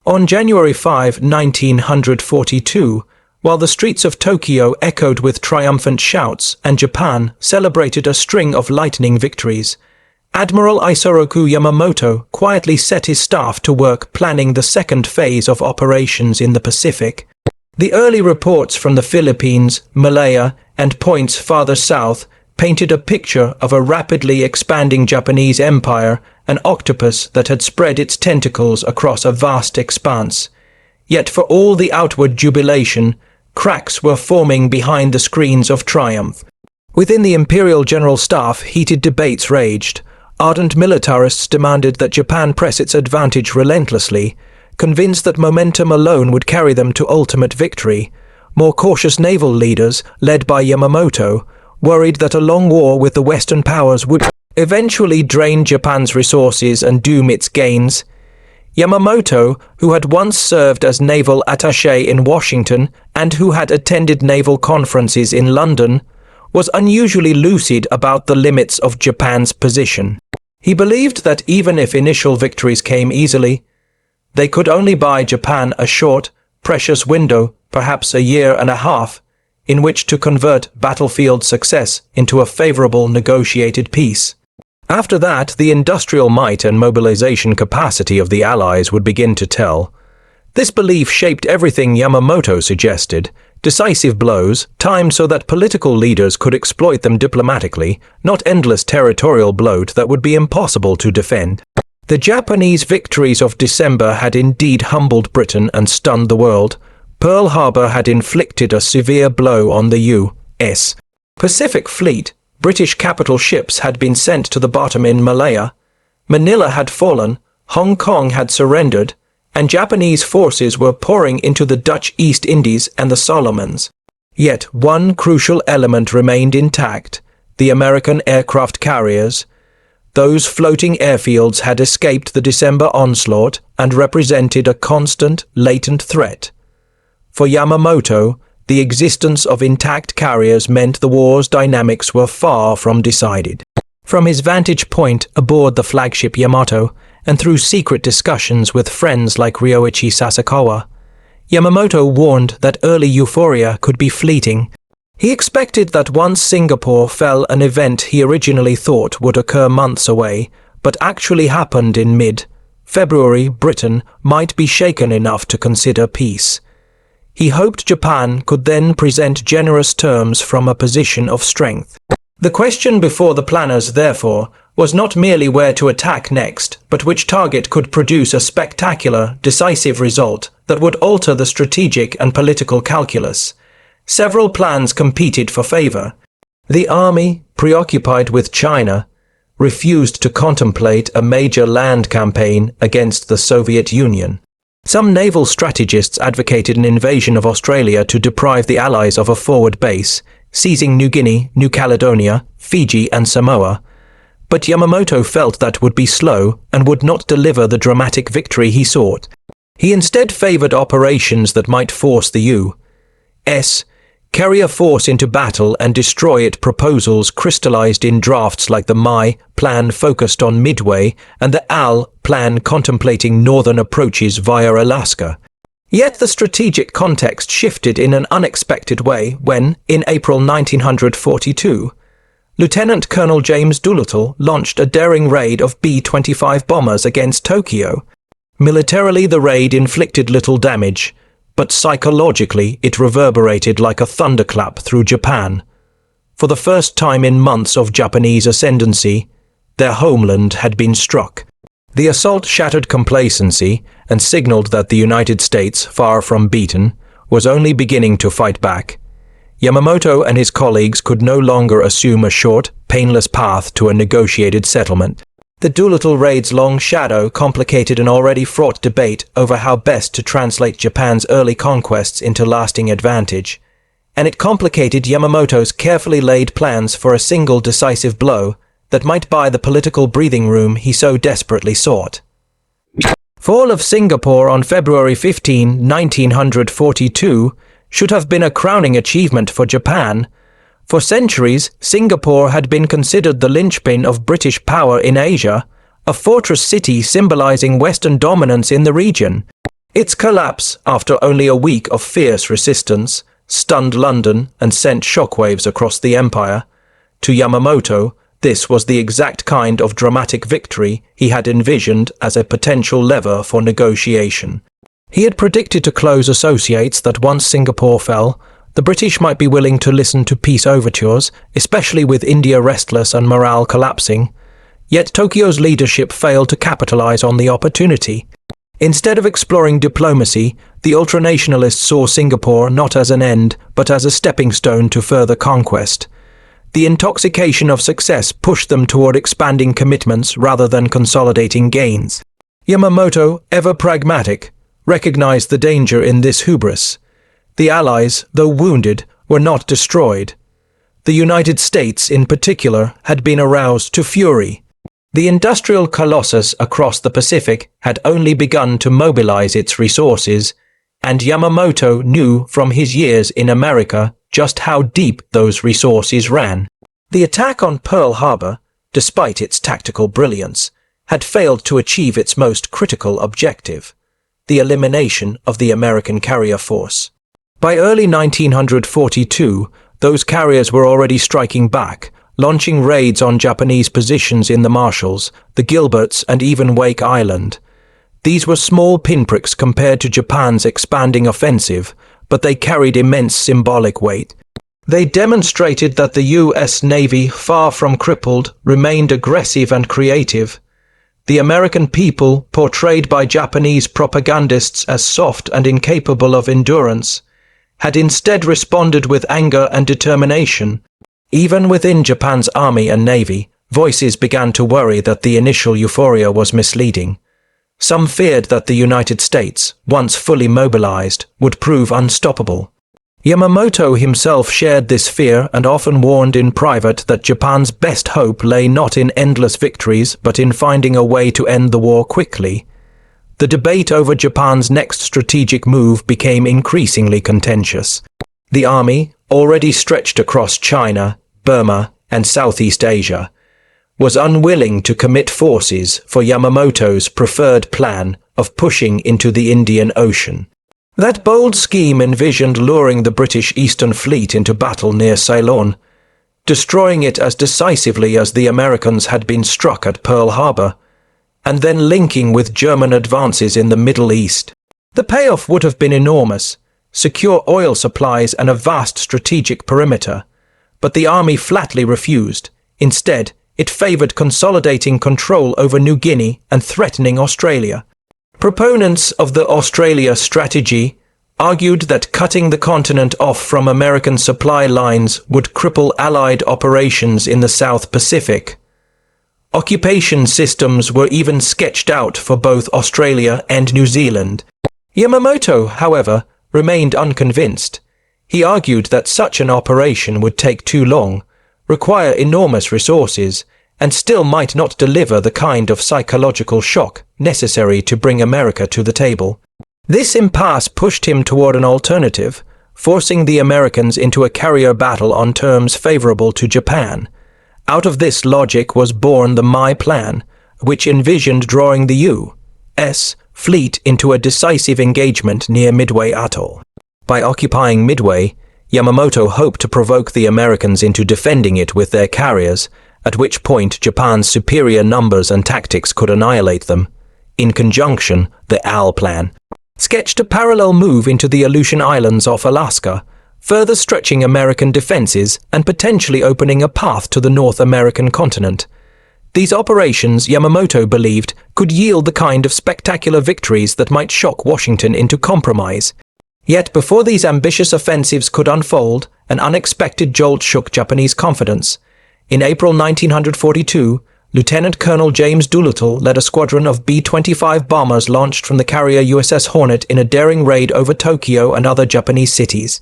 On January 5, 1942, while the streets of Tokyo echoed with triumphant shouts and Japan celebrated a string of lightning victories, Admiral Isoroku Yamamoto quietly set his staff to work planning the second phase of operations in the Pacific. The early reports from the Philippines, Malaya, and points farther south painted a picture of a rapidly expanding Japanese empire, an octopus that had spread its tentacles across a vast expanse. Yet for all the outward jubilation, cracks were forming behind the screens of triumph. Within the Imperial General Staff, heated debates raged. Ardent militarists demanded that Japan press its advantage relentlessly, convinced that momentum alone would carry them to ultimate victory. More cautious naval leaders, led by Yamamoto, worried that a long war with the Western powers would eventually drain Japan's resources and doom its gains. Yamamoto, who had once served as naval attaché in Washington and who had attended naval conferences in London, was unusually lucid about the limits of Japan's position. He believed that even if initial victories came easily, they could only buy Japan a short, precious window, perhaps a year and a half, in which to convert battlefield success into a favorable negotiated peace. After that, the industrial might and mobilization capacity of the Allies would begin to tell. This belief shaped everything Yamamoto suggested: decisive blows, timed so that political leaders could exploit them diplomatically, not endless territorial bloat that would be impossible to defend. The Japanese victories of December had indeed humbled Britain and stunned the world. Pearl Harbor had inflicted a severe blow on the U.S. Pacific Fleet. British capital ships had been sent to the bottom in Malaya. Manila had fallen, Hong Kong had surrendered, and Japanese forces were pouring into the Dutch East Indies and the Solomons. Yet one crucial element remained intact: the American aircraft carriers. Those floating airfields had escaped the December onslaught and represented a constant, latent threat. For Yamamoto, the existence of intact carriers meant the war's dynamics were far from decided. From his vantage point aboard the flagship Yamato, and through secret discussions with friends like Ryoichi Sasakawa, Yamamoto warned that early euphoria could be fleeting. He expected that once Singapore fell, an event he originally thought would occur months away, but actually happened in mid-February, Britain might be shaken enough to consider peace. He hoped Japan could then present generous terms from a position of strength. The question before the planners, therefore, was not merely where to attack next, but which target could produce a spectacular, decisive result that would alter the strategic and political calculus. Several plans competed for favor. The army, preoccupied with China, refused to contemplate a major land campaign against the Soviet Union. Some naval strategists advocated an invasion of Australia to deprive the Allies of a forward base, seizing New Guinea, New Caledonia, Fiji and Samoa. But Yamamoto felt that would be slow and would not deliver the dramatic victory he sought. He instead favored operations that might force the U.S. carry a force into battle and destroy it. Proposals crystallized in drafts like the MI plan focused on Midway and the AL plan contemplating northern approaches via Alaska. Yet the strategic context shifted in an unexpected way when, in April 1942, Lieutenant Colonel James Doolittle launched a daring raid of B-25 bombers against Tokyo. Militarily, the raid inflicted little damage, but psychologically it reverberated like a thunderclap through Japan. For the first time in months of Japanese ascendancy, their homeland had been struck. The assault shattered complacency and signaled that the United States, far from beaten, was only beginning to fight back. Yamamoto and his colleagues could no longer assume a short, painless path to a negotiated settlement. The Doolittle raid's long shadow complicated an already fraught debate over how best to translate Japan's early conquests into lasting advantage, and it complicated Yamamoto's carefully laid plans for a single decisive blow that might buy the political breathing room he so desperately sought. Fall of Singapore on February 15, 1942, should have been a crowning achievement for Japan. For centuries, Singapore had been considered the linchpin of British power in Asia, a fortress city symbolizing Western dominance in the region. Its collapse, after only a week of fierce resistance, stunned London and sent shockwaves across the empire. To Yamamoto, this was the exact kind of dramatic victory he had envisioned as a potential lever for negotiation. He had predicted to close associates that once Singapore fell, the British might be willing to listen to peace overtures, especially with India restless and morale collapsing. Yet Tokyo's leadership failed to capitalize on the opportunity. Instead of exploring diplomacy, the ultranationalists saw Singapore not as an end, but as a stepping stone to further conquest. The intoxication of success pushed them toward expanding commitments rather than consolidating gains. Yamamoto, ever pragmatic, recognized the danger in this hubris. The Allies, though wounded, were not destroyed. The United States, in particular, had been aroused to fury. The industrial colossus across the Pacific had only begun to mobilize its resources, and Yamamoto knew from his years in America just how deep those resources ran. The attack on Pearl Harbor, despite its tactical brilliance, had failed to achieve its most critical objective, the elimination of the American carrier force. By early 1942, those carriers were already striking back, launching raids on Japanese positions in the Marshalls, the Gilberts, and even Wake Island. These were small pinpricks compared to Japan's expanding offensive, but they carried immense symbolic weight. They demonstrated that the U.S. Navy, far from crippled, remained aggressive and creative. The American people, portrayed by Japanese propagandists as soft and incapable of endurance, had instead responded with anger and determination. Even within Japan's army and navy, voices began to worry that the initial euphoria was misleading. Some feared that the United States, once fully mobilized, would prove unstoppable. Yamamoto himself shared this fear and often warned in private that Japan's best hope lay not in endless victories but in finding a way to end the war quickly. The debate over Japan's next strategic move became increasingly contentious. The army, already stretched across China, Burma, and Southeast Asia, was unwilling to commit forces for Yamamoto's preferred plan of pushing into the Indian Ocean. That bold scheme envisioned luring the British Eastern Fleet into battle near Ceylon, destroying it as decisively as the Americans had been struck at Pearl Harbor, and then linking with German advances in the Middle East. The payoff would have been enormous: secure oil supplies and a vast strategic perimeter. But the army flatly refused. Instead, it favored consolidating control over New Guinea and threatening Australia. Proponents of the Australia strategy argued that cutting the continent off from American supply lines would cripple Allied operations in the South Pacific. Occupation systems were even sketched out for both Australia and New Zealand. Yamamoto, however, remained unconvinced. He argued that such an operation would take too long, require enormous resources, and still might not deliver the kind of psychological shock necessary to bring America to the table. This impasse pushed him toward an alternative, forcing the Americans into a carrier battle on terms favorable to Japan. Out of this logic was born the My Plan, which envisioned drawing the U.S. fleet into a decisive engagement near Midway Atoll. By occupying Midway, Yamamoto hoped to provoke the Americans into defending it with their carriers, at which point Japan's superior numbers and tactics could annihilate them. In conjunction, the AL Plan sketched a parallel move into the Aleutian Islands off Alaska, further stretching American defenses and potentially opening a path to the North American continent. These operations, Yamamoto believed, could yield the kind of spectacular victories that might shock Washington into compromise. Yet before these ambitious offensives could unfold, an unexpected jolt shook Japanese confidence. In April 1942, Lieutenant Colonel James Doolittle led a squadron of B-25 bombers launched from the carrier USS Hornet in a daring raid over Tokyo and other Japanese cities.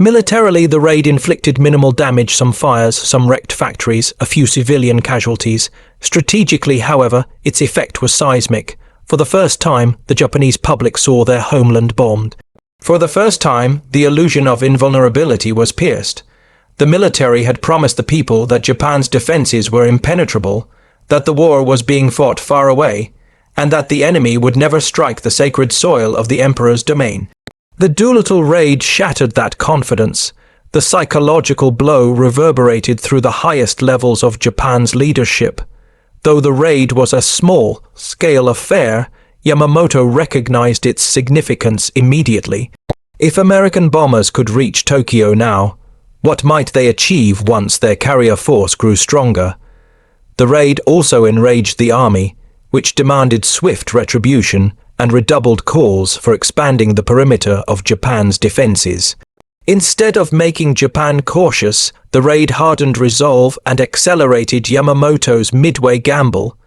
Militarily, the raid inflicted minimal damage, some fires, some wrecked factories, a few civilian casualties. Strategically, however, its effect was seismic. For the first time, the Japanese public saw their homeland bombed. For the first time, the illusion of invulnerability was pierced. The military had promised the people that Japan's defenses were impenetrable, that the war was being fought far away, and that the enemy would never strike the sacred soil of the emperor's domain. The Doolittle raid shattered that confidence. The psychological blow reverberated through the highest levels of Japan's leadership. Though the raid was a small-scale affair, Yamamoto recognized its significance immediately. If American bombers could reach Tokyo now, what might they achieve once their carrier force grew stronger? The raid also enraged the army, which demanded swift retribution and redoubled calls for expanding the perimeter of Japan's defenses. Instead of making Japan cautious, the raid hardened resolve and accelerated Yamamoto's midway gamble.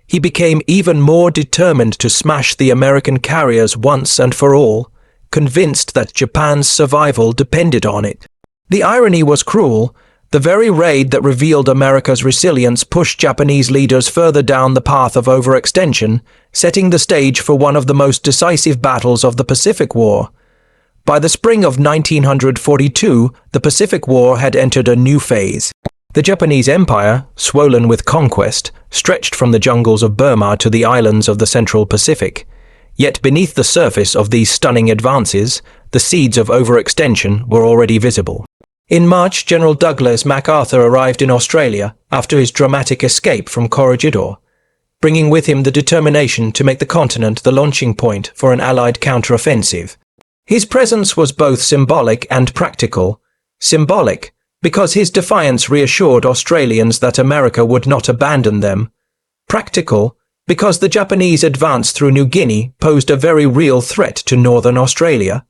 He became even more determined to smash the American carriers once and for all, convinced that Japan's survival depended on it. The irony was cruel. The very raid that revealed America's resilience pushed Japanese leaders further down the path of overextension, setting the stage for one of the most decisive battles of the Pacific War. By the spring of 1942, the Pacific War had entered a new phase. The Japanese Empire, swollen with conquest, stretched from the jungles of Burma to the islands of the Central Pacific. Yet beneath the surface of these stunning advances, the seeds of overextension were already visible. In March, General Douglas MacArthur arrived in Australia after his dramatic escape from Corregidor, bringing with him the determination to make the continent the launching point for an Allied counteroffensive. His presence was both symbolic and practical. Symbolic, because his defiance reassured Australians that America would not abandon them. Practical, because the Japanese advance through New Guinea posed a very real threat to northern Australia.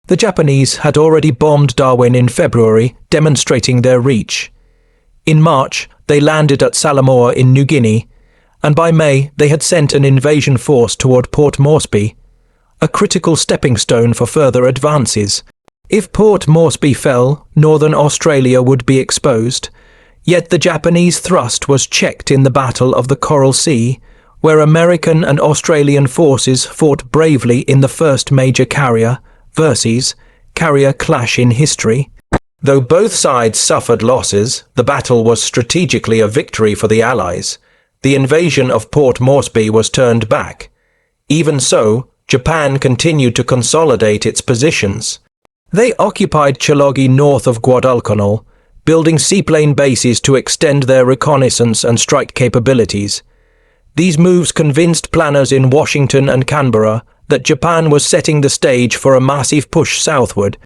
The Japanese had already bombed Darwin in February, demonstrating their reach. In March, they landed at Samoa in New Guinea, and by May they had sent an invasion force toward Port Moresby, a critical stepping stone for further advances. If Port Moresby fell, northern Australia would be exposed, yet the Japanese thrust was checked in the Battle of the Coral Sea, where American and Australian forces fought bravely in the first major carrier clash in history. Though both sides suffered losses, the battle was strategically a victory for the Allies. The invasion of Port Moresby was turned back. Even so, Japan continued to consolidate its positions. They occupied Chilogi north of Guadalcanal, building seaplane bases to extend their reconnaissance and strike capabilities. These moves convinced planners in Washington and Canberra that Japan was setting the stage for a massive push southward.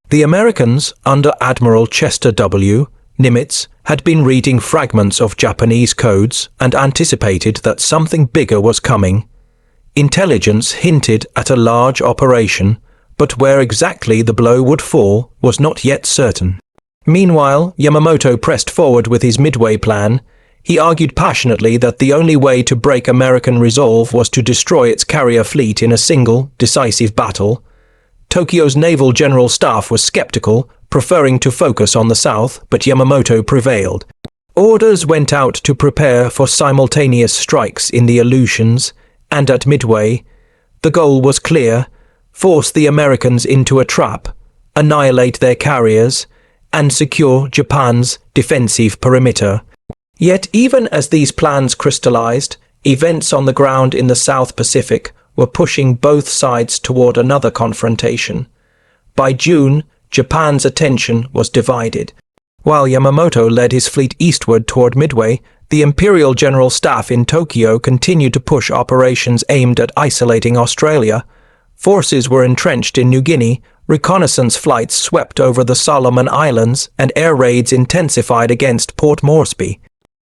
The Americans, under Admiral Chester W. Nimitz, had been reading fragments of Japanese codes and anticipated that something bigger was coming. Intelligence hinted at a large operation, but where exactly the blow would fall was not yet certain. Meanwhile, Yamamoto pressed forward with his Midway plan. He argued passionately that the only way to break American resolve was to destroy its carrier fleet in a single, decisive battle. Tokyo's naval general staff was skeptical, preferring to focus on the south, but Yamamoto prevailed. Orders went out to prepare for simultaneous strikes in the Aleutians, and at Midway, the goal was clear: force the Americans into a trap, annihilate their carriers, and secure Japan's defensive perimeter. Yet even as these plans crystallized, events on the ground in the South Pacific were pushing both sides toward another confrontation. By June, Japan's attention was divided. While Yamamoto led his fleet eastward toward Midway, the Imperial General Staff in Tokyo continued to push operations aimed at isolating Australia. Forces were entrenched in New Guinea, reconnaissance flights swept over the Solomon Islands, and air raids intensified against Port Moresby.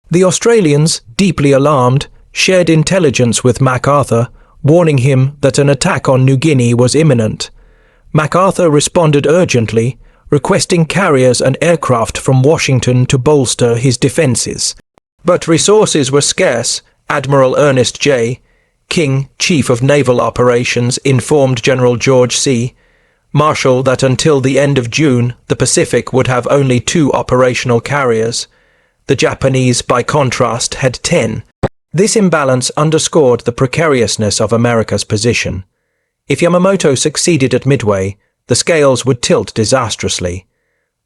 The Australians, deeply alarmed, shared intelligence with MacArthur, warning him that an attack on New Guinea was imminent. MacArthur responded urgently, requesting carriers and aircraft from Washington to bolster his defenses. But resources were scarce. Admiral Ernest J. King, Chief of Naval Operations, informed General George C. Marshall that until the end of June, the Pacific would have only 2 operational carriers. The Japanese, by contrast, had 10. This imbalance underscored the precariousness of America's position. If Yamamoto succeeded at Midway, the scales would tilt disastrously.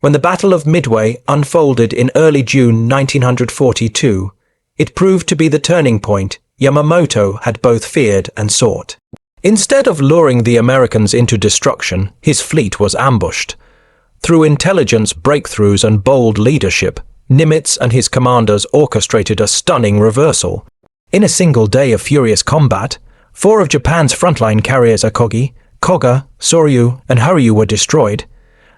When the Battle of Midway unfolded in early June 1942, it proved to be the turning point Yamamoto had both feared and sought. Instead of luring the Americans into destruction, his fleet was ambushed. Through intelligence breakthroughs and bold leadership, Nimitz and his commanders orchestrated a stunning reversal. In a single day of furious combat, 4 of Japan's frontline carriers Akogi, Koga, Soryu, and Haryu were destroyed.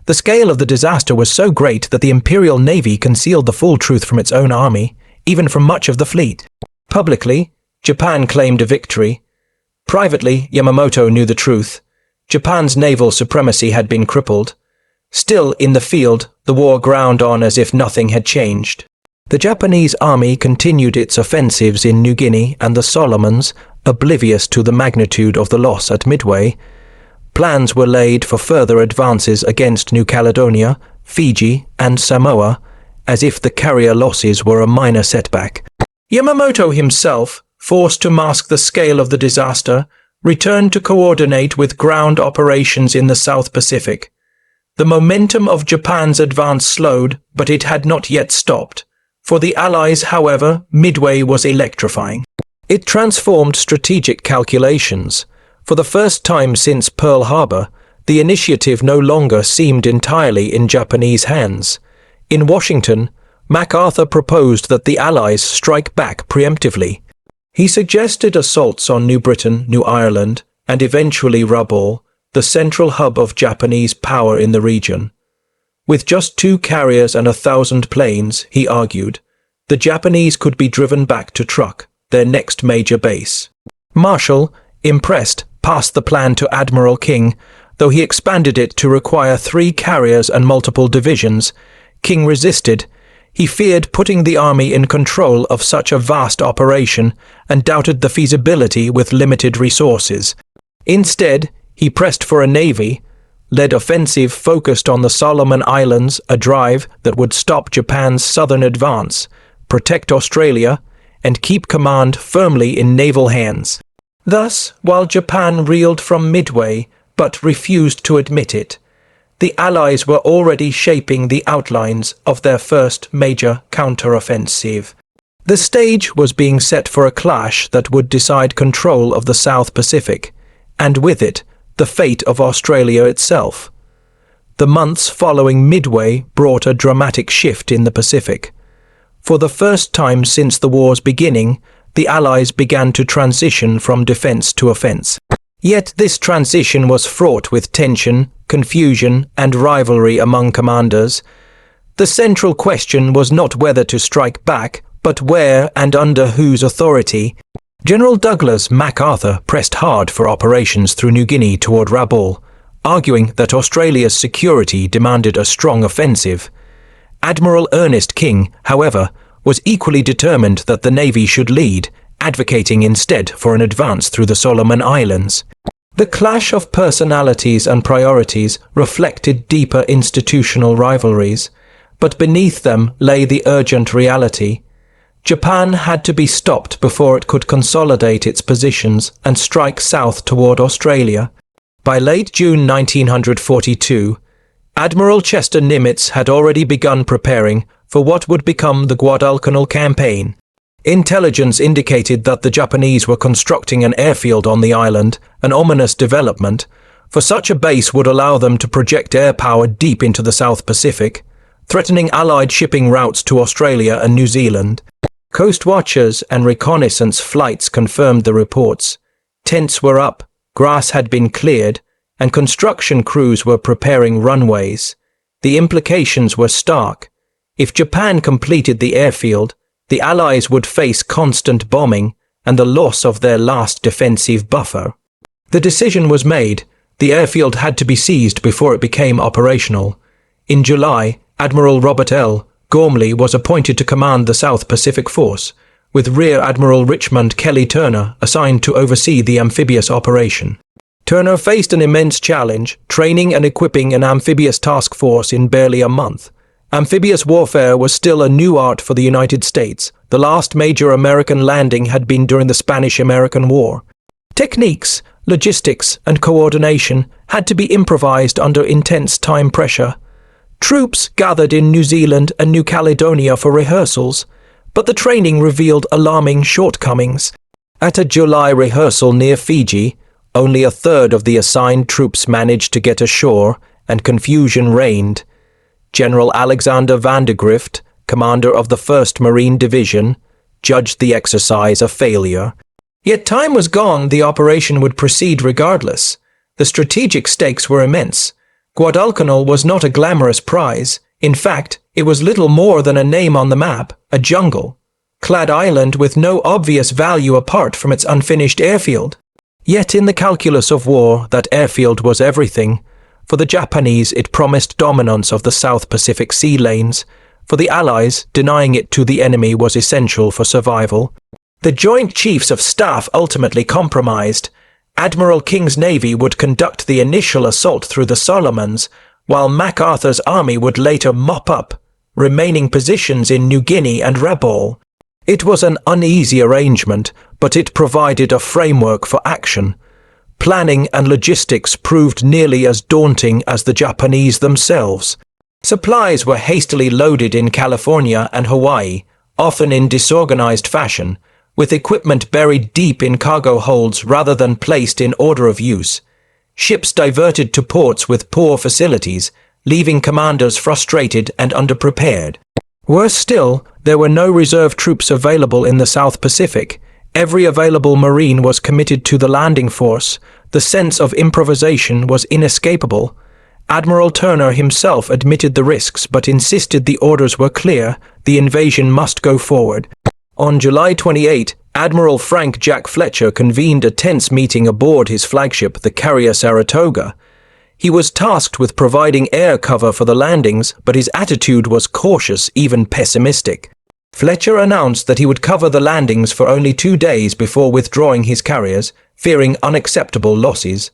The scale of the disaster was so great that the Imperial Navy concealed the full truth from its own army, even from much of the fleet. Publicly, Japan claimed a victory. Privately, Yamamoto knew the truth. Japan's naval supremacy had been crippled. Still, in the field, the war ground on as if nothing had changed. The Japanese army continued its offensives in New Guinea and the Solomons, oblivious to the magnitude of the loss at Midway. Plans were laid for further advances against New Caledonia, Fiji, and Samoa, as if the carrier losses were a minor setback. Yamamoto himself, forced to mask the scale of the disaster, returned to coordinate with ground operations in the South Pacific. The momentum of Japan's advance slowed, but it had not yet stopped. For the Allies, however, Midway was electrifying. It transformed strategic calculations. For the first time since Pearl Harbor, the initiative no longer seemed entirely in Japanese hands. In Washington, MacArthur proposed that the Allies strike back preemptively. He suggested assaults on New Britain, New Ireland, and eventually Rabaul, the central hub of Japanese power in the region. With just 2 carriers and 1,000 planes, he argued, the Japanese could be driven back to Truk, their next major base. Marshall, impressed, passed the plan to Admiral King, though he expanded it to require 3 carriers and multiple divisions. King resisted. He feared putting the army in control of such a vast operation and doubted the feasibility with limited resources. Instead, he pressed for a navy-led offensive focused on the Solomon Islands, a drive that would stop Japan's southern advance, protect Australia, and keep command firmly in naval hands. Thus, while Japan reeled from Midway, but refused to admit it, the Allies were already shaping the outlines of their first major counteroffensive. The stage was being set for a clash that would decide control of the South Pacific, and with it, the fate of Australia itself. The months following Midway brought a dramatic shift in the Pacific. For the first time since the war's beginning, the Allies began to transition from defense to offense. Yet this transition was fraught with tension, confusion, and rivalry among commanders. The central question was not whether to strike back, but where and under whose authority. General Douglas MacArthur pressed hard for operations through New Guinea toward Rabaul, arguing that Australia's security demanded a strong offensive. Admiral Ernest King, however, was equally determined that the Navy should lead, advocating instead for an advance through the Solomon Islands. The clash of personalities and priorities reflected deeper institutional rivalries, but beneath them lay the urgent reality. Japan had to be stopped before it could consolidate its positions and strike south toward Australia. By late June 1942, Admiral Chester Nimitz had already begun preparing for what would become the Guadalcanal campaign. Intelligence indicated that the Japanese were constructing an airfield on the island, an ominous development, for such a base would allow them to project air power deep into the South Pacific, threatening Allied shipping routes to Australia and New Zealand. Coast watchers and reconnaissance flights confirmed the reports. Tents were up, grass had been cleared, and construction crews were preparing runways. The implications were stark. If Japan completed the airfield, the Allies would face constant bombing and the loss of their last defensive buffer. The decision was made. The airfield had to be seized before it became operational. In July, Admiral Robert L. Gormley was appointed to command the South Pacific Force, with Rear Admiral Richmond Kelly Turner assigned to oversee the amphibious operation. Turner faced an immense challenge, training and equipping an amphibious task force in barely a month. Amphibious warfare was still a new art for the United States. The last major American landing had been during the Spanish-American War. Techniques, logistics, and coordination had to be improvised under intense time pressure. Troops gathered in New Zealand and New Caledonia for rehearsals, but the training revealed alarming shortcomings. At a July rehearsal near Fiji, only a third of the assigned troops managed to get ashore, and confusion reigned. General Alexander Vandergrift, commander of the 1st Marine Division, judged the exercise a failure. Yet time was gone, the operation would proceed regardless. The strategic stakes were immense. Guadalcanal was not a glamorous prize. In fact, it was little more than a name on the map, a jungle-clad island with no obvious value apart from its unfinished airfield. Yet in the calculus of war, that airfield was everything. For the Japanese, it promised dominance of the South Pacific sea lanes. For the Allies, denying it to the enemy was essential for survival. The Joint Chiefs of Staff ultimately compromised. Admiral King's Navy would conduct the initial assault through the Solomons, while MacArthur's army would later mop up remaining positions in New Guinea and Rabaul. It was an uneasy arrangement, but it provided a framework for action. Planning and logistics proved nearly as daunting as the Japanese themselves. Supplies were hastily loaded in California and Hawaii, often in disorganized fashion, with equipment buried deep in cargo holds rather than placed in order of use. Ships diverted to ports with poor facilities, leaving commanders frustrated and underprepared. Worse still, there were no reserve troops available in the South Pacific. Every available Marine was committed to the landing force. The sense of improvisation was inescapable. Admiral Turner himself admitted the risks but insisted the orders were clear: the invasion must go forward. On July 28, Admiral Frank Jack Fletcher convened a tense meeting aboard his flagship, the carrier Saratoga. He was tasked with providing air cover for the landings, but his attitude was cautious, even pessimistic. Fletcher announced that he would cover the landings for only 2 days before withdrawing his carriers, fearing unacceptable losses.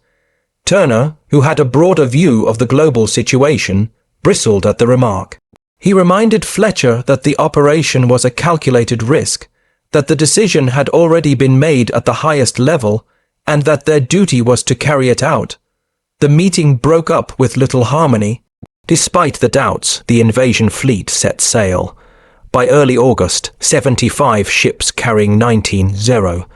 Turner, who had a broader view of the global situation, bristled at the remark. He reminded Fletcher that the operation was a calculated risk, that the decision had already been made at the highest level, and that their duty was to carry it out. The meeting broke up with little harmony. Despite the doubts, the invasion fleet set sail. By early August, 75 ships carrying 19-0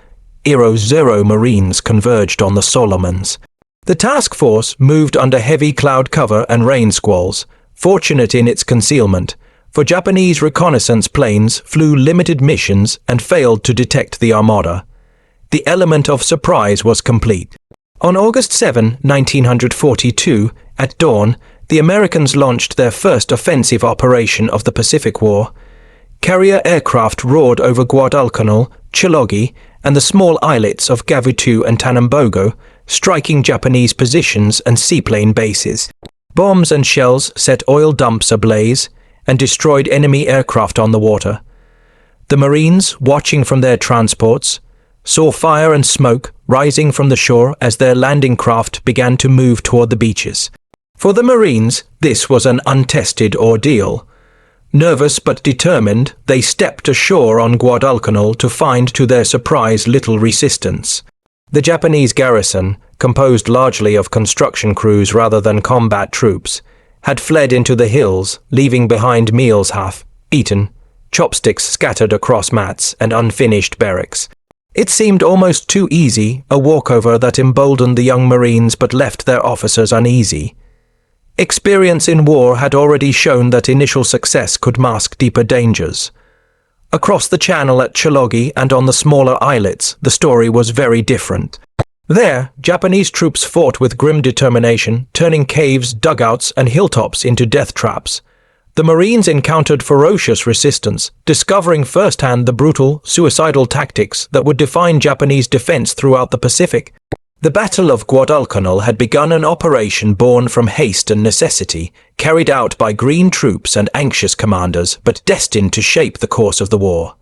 Marines converged on the Solomons. The task force moved under heavy cloud cover and rain squalls, fortunate in its concealment, for Japanese reconnaissance planes flew limited missions and failed to detect the armada. The element of surprise was complete. On August 7, 1942, at dawn, the Americans launched their first offensive operation of the Pacific War. Carrier aircraft roared over Guadalcanal, Chilogi, and the small islets of Gavutu and Tanambogo, striking Japanese positions and seaplane bases. Bombs and shells set oil dumps ablaze and destroyed enemy aircraft on the water. The Marines, watching from their transports, saw fire and smoke rising from the shore as their landing craft began to move toward the beaches. For the Marines, this was an untested ordeal. Nervous but determined, they stepped ashore on Guadalcanal to find, to their surprise, little resistance. The Japanese garrison, composed largely of construction crews rather than combat troops, had fled into the hills, leaving behind meals half-eaten, chopsticks scattered across mats, and unfinished barracks. It seemed almost too easy, a walkover that emboldened the young Marines but left their officers uneasy. Experience in war had already shown that initial success could mask deeper dangers. Across the channel at Chilogi and on the smaller islets, the story was very different. There, Japanese troops fought with grim determination, turning caves, dugouts, and hilltops into death traps. The Marines encountered ferocious resistance, discovering firsthand the brutal, suicidal tactics that would define Japanese defense throughout the Pacific. The Battle of Guadalcanal had begun an operation born from haste and necessity, carried out by green troops and anxious commanders, but destined to shape the course of the war.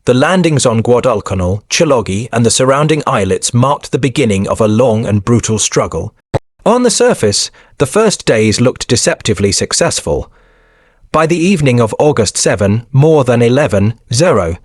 The landings on Guadalcanal, Chilogi, and the surrounding islets marked the beginning of a long and brutal struggle. On the surface, the first days looked deceptively successful. By the evening of August 7, more than 11-0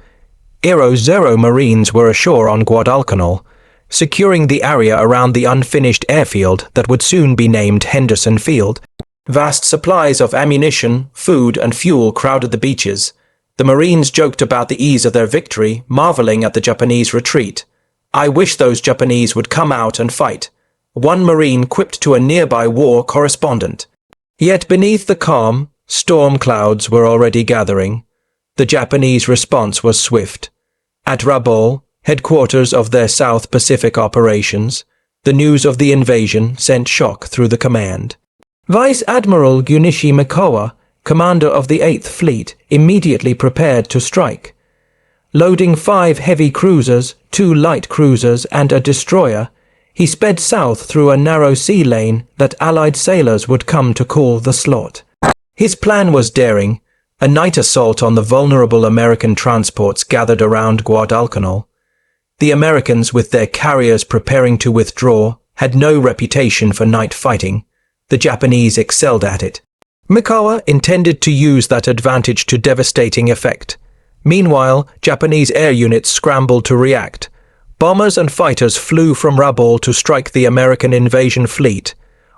Marines were ashore on Guadalcanal, securing the area around the unfinished airfield that would soon be named Henderson Field. Vast supplies of ammunition, food, and fuel crowded the beaches. The Marines joked about the ease of their victory, marveling at the Japanese retreat. "I wish those Japanese would come out and fight," one Marine quipped to a nearby war correspondent. Yet beneath the calm, storm clouds were already gathering. The Japanese response was swift. At Rabaul, headquarters of their South Pacific operations, the news of the invasion sent shock through the command. Vice Admiral Junichi Mikowa, commander of the 8th Fleet, immediately prepared to strike. Loading 5 heavy cruisers, 2 light cruisers, and a destroyer, he sped south through a narrow sea lane that Allied sailors would come to call the Slot. His plan was daring, a night assault on the vulnerable American transports gathered around Guadalcanal. The Americans, with their carriers preparing to withdraw, had no reputation for night fighting. The Japanese excelled at it. Mikowa intended to use that advantage to devastating effect. Meanwhile, Japanese air units scrambled to react. Bombers and fighters flew from Rabaul to strike the American invasion fleet.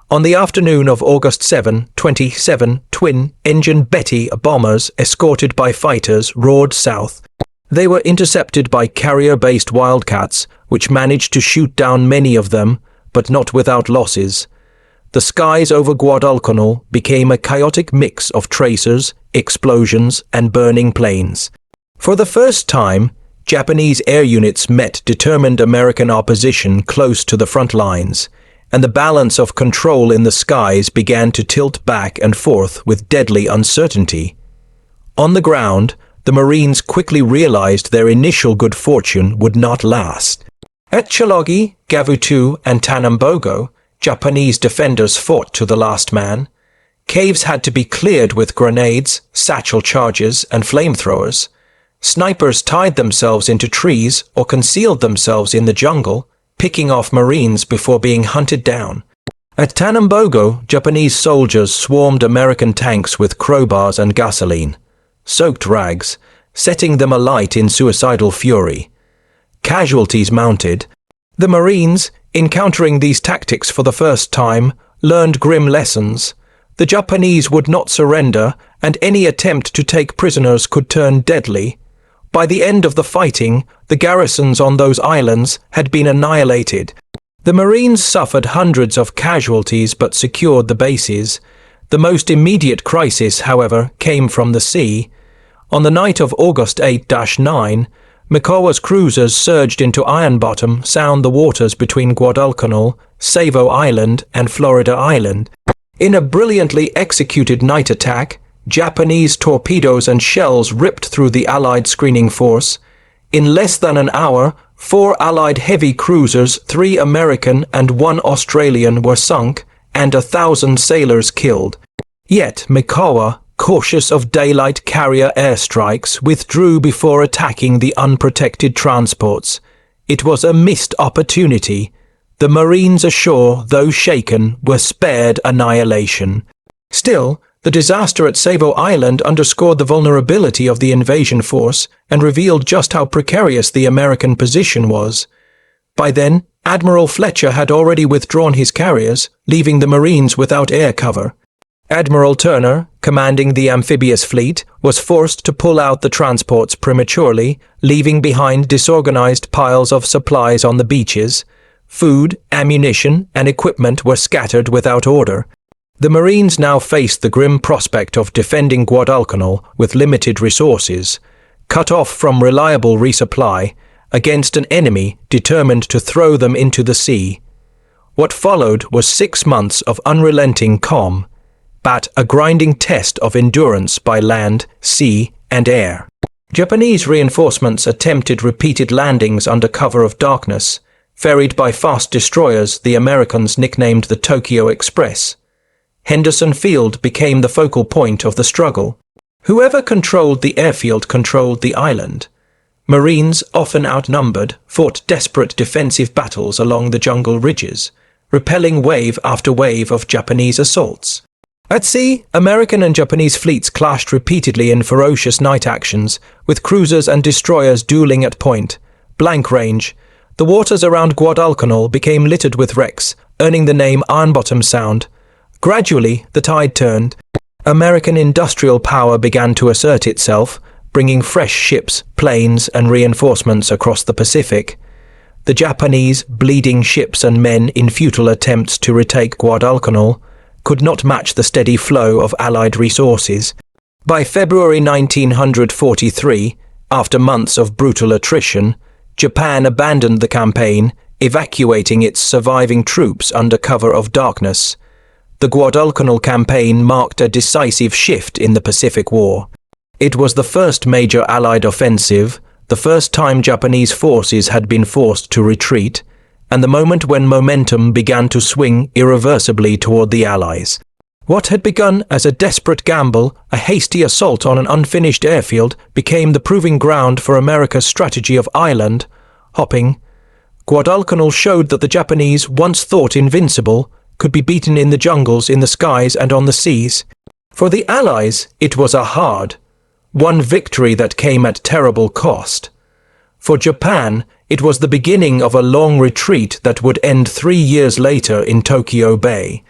On the afternoon of August 7, 27, twin-engine Betty bombers escorted by fighters roared south. They were intercepted by carrier-based Wildcats, which managed to shoot down many of them, but not without losses. The skies over Guadalcanal became a chaotic mix of tracers, explosions, and burning planes. For the first time, Japanese air units met determined American opposition close to the front lines, and the balance of control in the skies began to tilt back and forth with deadly uncertainty. On the ground, the Marines quickly realized their initial good fortune would not last. At Chalogi, Gavutu, and Tanambogo, Japanese defenders fought to the last man. Caves had to be cleared with grenades, satchel charges, and flamethrowers. Snipers tied themselves into trees or concealed themselves in the jungle, picking off Marines before being hunted down. At Tanambogo, Japanese soldiers swarmed American tanks with crowbars and gasoline, soaked rags, setting them alight in suicidal fury. Casualties mounted. The Marines, encountering these tactics for the first time, learned grim lessons. The Japanese would not surrender, and any attempt to take prisoners could turn deadly. By the end of the fighting, the garrisons on those islands had been annihilated. The Marines suffered hundreds of casualties but secured the bases. The most immediate crisis, however, came from the sea. On the night of August 8-9, Mikowa's cruisers surged into Iron Bottom, sound the waters between Guadalcanal, Savo Island, and Florida Island. In a brilliantly executed night attack, Japanese torpedoes and shells ripped through the Allied screening force. In less than an hour, 4 Allied heavy cruisers, 3 American and 1 Australian were sunk, and 1,000 sailors killed. Yet Mikowa, cautious of daylight carrier airstrikes, withdrew before attacking the unprotected transports. It was a missed opportunity. The Marines ashore, though shaken, were spared annihilation. Still, the disaster at Savo Island underscored the vulnerability of the invasion force and revealed just how precarious the American position was. By then, Admiral Fletcher had already withdrawn his carriers, leaving the Marines without air cover. Admiral Turner, commanding the amphibious fleet, was forced to pull out the transports prematurely, leaving behind disorganized piles of supplies on the beaches. Food, ammunition, and equipment were scattered without order. The Marines now faced the grim prospect of defending Guadalcanal with limited resources, cut off from reliable resupply, against an enemy determined to throw them into the sea. What followed was 6 months of unrelenting calm, but a grinding test of endurance by land, sea, and air. Japanese reinforcements attempted repeated landings under cover of darkness, ferried by fast destroyers the Americans nicknamed the Tokyo Express. Henderson Field became the focal point of the struggle. Whoever controlled the airfield controlled the island. Marines, often outnumbered, fought desperate defensive battles along the jungle ridges, repelling wave after wave of Japanese assaults. At sea, American and Japanese fleets clashed repeatedly in ferocious night actions, with cruisers and destroyers dueling at point blank range. The waters around Guadalcanal became littered with wrecks, earning the name Iron Bottom Sound. Gradually, the tide turned. American industrial power began to assert itself, bringing fresh ships, planes, and reinforcements across the Pacific. the Japanese, bleeding ships and men in futile attempts to retake Guadalcanal, could not match the steady flow of Allied resources. By February 1943, after months of brutal attrition, Japan abandoned the campaign, evacuating its surviving troops under cover of darkness. The Guadalcanal campaign marked a decisive shift in the Pacific War. It was the first major Allied offensive, the first time Japanese forces had been forced to retreat, and the moment when momentum began to swing irreversibly toward the Allies. What had begun as a desperate gamble, a hasty assault on an unfinished airfield, became the proving ground for America's strategy of island hopping. Guadalcanal showed that the Japanese, once thought invincible, could be beaten in the jungles, in the skies, and on the seas. For the Allies, it was a hard won victory that came at terrible cost. For Japan, it was the beginning of a long retreat that would end 3 years later in Tokyo Bay.